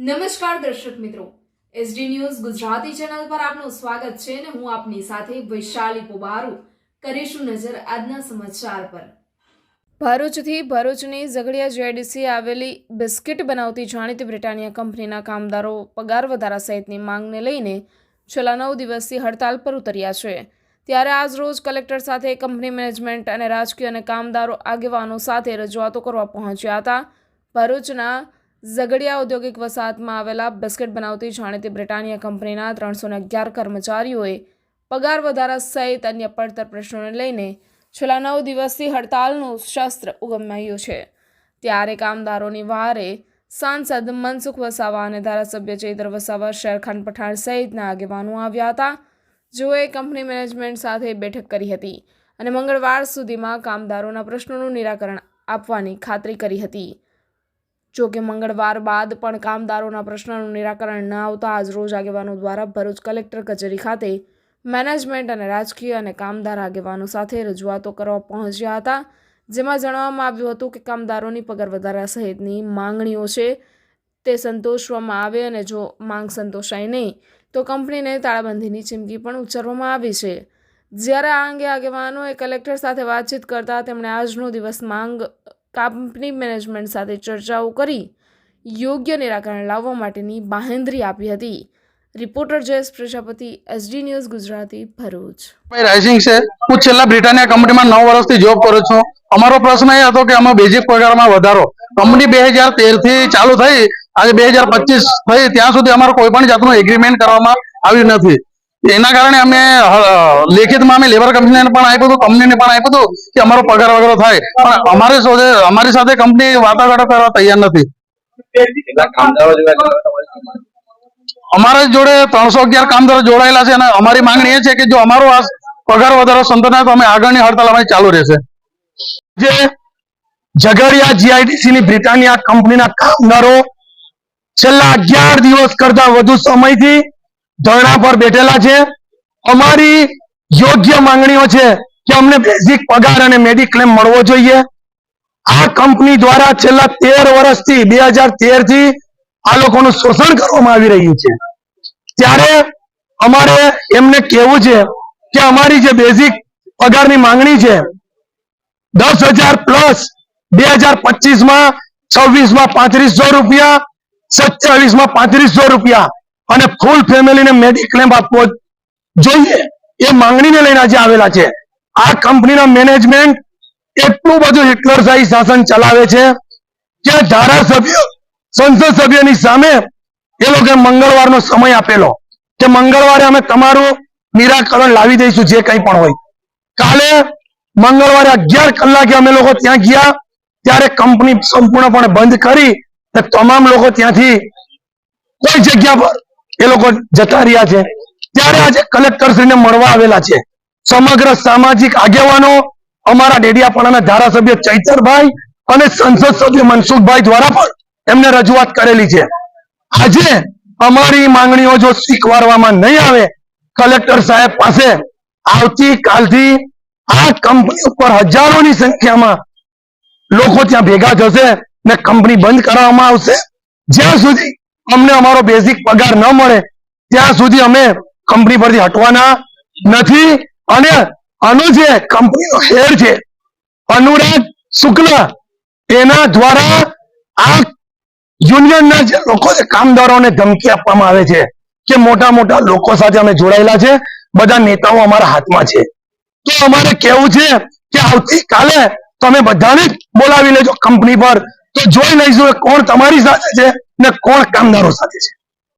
નમસ્કાર દર્શક મિત્રો, એસડી ન્યૂઝ ગુજરાતી ચેનલ પર આપનું સ્વાગત છે અને હું આપની સાથે વૈશાલી પોબારુ કરીશું નજર આજના સમાચાર પર। ભરૂચથી ભરૂચની ઝઘડિયા જીઆઈડીસી આવેલી બિસ્કિટ બનાવતી જાણીતી બ્રિટાનિયા કંપનીના કામદારો પગાર વધારા સહિતની માંગને લઈને છેલ્લા 9 દિવસથી હડતાલ પર ઉતર્યા છે। ત્યારે આજ રોજ કલેક્ટર સાથે કંપની મેનેજમેન્ટ અને રાજકીય અને કામદારો આગેવાનો સાથે રજૂઆતો કરવા પહોંચ્યા હતા। ભરૂચના ઝઘડિયા ઔદ્યોગિક વસાહતમાં આવેલા બિસ્કિટ બનાવતી જાણીતી બ્રિટાનિયા કંપનીના 311 કર્મચારીઓએ પગાર વધારા સહિત અન્ય પડતર પ્રશ્નોને લઈને છેલ્લા 9 દિવસથી હડતાલનું શસ્ત્ર ઉગમાવ્યું છે। ત્યારે કામદારોની વારે સાંસદ મનસુખ વસાવા અને ધારાસભ્ય ચૈત્ર વસાવા, શેરખાન પઠાણ સહિતના આગેવાનો આવ્યા હતા, જેઓએ કંપની મેનેજમેન્ટ સાથે બેઠક કરી હતી અને મંગળવાર સુધીમાં કામદારોના પ્રશ્નોનું નિરાકરણ આપવાની ખાતરી કરી હતી। જો કે મંગળવાર બાદ પણ કામદારોના પ્રશ્નોનું નિરાકરણ ન આવતા આજરોજ આગેવાનો દ્વારા ભરૂચ કલેક્ટર કચેરી ખાતે મેનેજમેન્ટ અને રાજકીય અને કામદાર આગેવાનો સાથે રજૂઆતો કરવા પહોંચ્યા હતા, જેમાં જણાવવામાં આવ્યું હતું કે કામદારોની પગાર વધારા સહિતની માંગણીઓ છે તે સંતોષવામાં આવે અને જો માંગ સંતોષાય નહીં તો કંપનીને તાળાબંધીની ચીમકી પણ ઉચ્ચારવામાં આવી છે। જ્યારે આ અંગે આગેવાનોએ કલેક્ટર સાથે વાતચીત કરતા તેમણે આજનો દિવસ માંગ કંપની મેનેજમેન્ટ સાથે ચર્ચાઓ કરી યોગ્ય નિરાકરણ લાવવા માટેની બાંહેધરી આપી હતી। Reporter Jayesh Prajapati, SD news Gujarati, Bharuch. Rising છે। હું છેલ્લા બ્રિટાનિયા કંપનીમાં 9 વર્ષથી જોબ કરું છું। અમારો પ્રશ્ન એ હતો કે અમે બેઝિક પગારમાં વધારો, કંપની 2013 થી ચાલુ થઈ, આજે 2025 થઈ, ત્યાં સુધી અમારો કોઈ પણ જાતનું એગ્રીમેન્ટ કરવામાં આવ્યું નથી। એના કારણે અમે લેખિતમાં અમે લેબર કંપનીને પણ આપ્યું હતું, કંપનીને પણ આપ્યું હતું કે અમારો પગાર વગેરે થાય, પણ અમારી સાથે કંપની વાટાઘાટો કરવા તૈયાર નથી। અમારા જોડે 311 કામદારો જોડાયેલા છે અને અમારી માંગણી એ છે કે જો અમારો આ પગાર વધારો સંતોષાય તો અમે આગળની હડતાલ અમારી ચાલુ રહેશે। જે ઝઘડિયા જીઆઈડીસી ની બ્રિટાનિયા કંપનીના કામદારો છેલ્લા 11 દિવસ કરતા વધુ સમયથી ધરણા પર બેઠેલા છે। અમારી યોગ્ય માંગણીઓ છે કે અમને બેઝિક પગાર અને મેડિક્લેમ મળવો જોઈએ। આ કંપની દ્વારા છેલ્લા 13 વર્ષથી 2013 થી આ લોકોનું શોષણ કરવામાં આવી રહ્યું છે। ત્યારે અમારે એમને કહેવું છે કે અમારી જે બેઝિક પગારની માંગણી છે 10,000 પ્લસ 2025 માં 26 માં 3500 રૂપિયા, 27 માં 3500 રૂપિયા અને ફૂલ ફેમિલીને મેડિક્લેમ આપવો જોઈએ, એ માંગણીને લઈને આજે આવેલા છે। આ કંપનીના મેનેજમેન્ટ એટલું બધું હિટલરશાહી શાસન ચલાવે છે કે ધારાસભ્ય સંસદ સભ્યની સામે એ લોકોએ મંગળવારનો સમય આપેલો કે મંગળવારે અમે તમારું નિરાકરણ લાવી દઈશું જે કંઈ પણ હોય। કાલે મંગળવારે 11 કલાકે અમે લોકો ત્યાં ગયા ત્યારે કંપની સંપૂર્ણપણે બંધ કરી તમામ લોકો ત્યાંથી કોઈ જગ્યા પર એ લોકો જતા રહ્યા છે। ત્યારે આજે કલેક્ટરશ્રીને મળવા આવેલા છે સમગ્ર સામાજિક આગેવાનો, અમારા ડેડિયાપાડાના ધારાસભ્ય ચૈતરભાઈ અને સંસદ સભ્ય મનસુખભાઈ દ્વારા પણ એમને રજૂઆત કરેલી છે। આજે અમારી માંગણીઓ જો સ્વીકારવામાં નહીં આવે, કલેક્ટર સાહેબ પાસે આવતીકાલથી આ કંપની ઉપર હજારોની સંખ્યામાં લોકો ત્યાં ભેગા થશે ને કંપની બંધ કરાવવામાં આવશે। જ્યાં સુધી અમને અમારો બેઝિક પગાર ન મળે ત્યાં સુધી અમે કંપની પરથી હટવાના નથી। અને આનો જે કંપનીનો હેડ છે અનુરાગ શુક્લ, એના દ્વારા આ યુનિયનના જે લોકો કામદારોને ધમકી આપવામાં આવે છે કે મોટા મોટા લોકો સાથે અમે જોડાયેલા છે, બધા નેતાઓ અમારા હાથમાં છે। તો અમારે કહેવું છે કે આવતીકાલે તમે બધાને બોલાવી લેજો કંપની પર, તો જોઈ લઈશું કોણ તમારી સાથે છે ને કોણ કામદારો સાથે છે।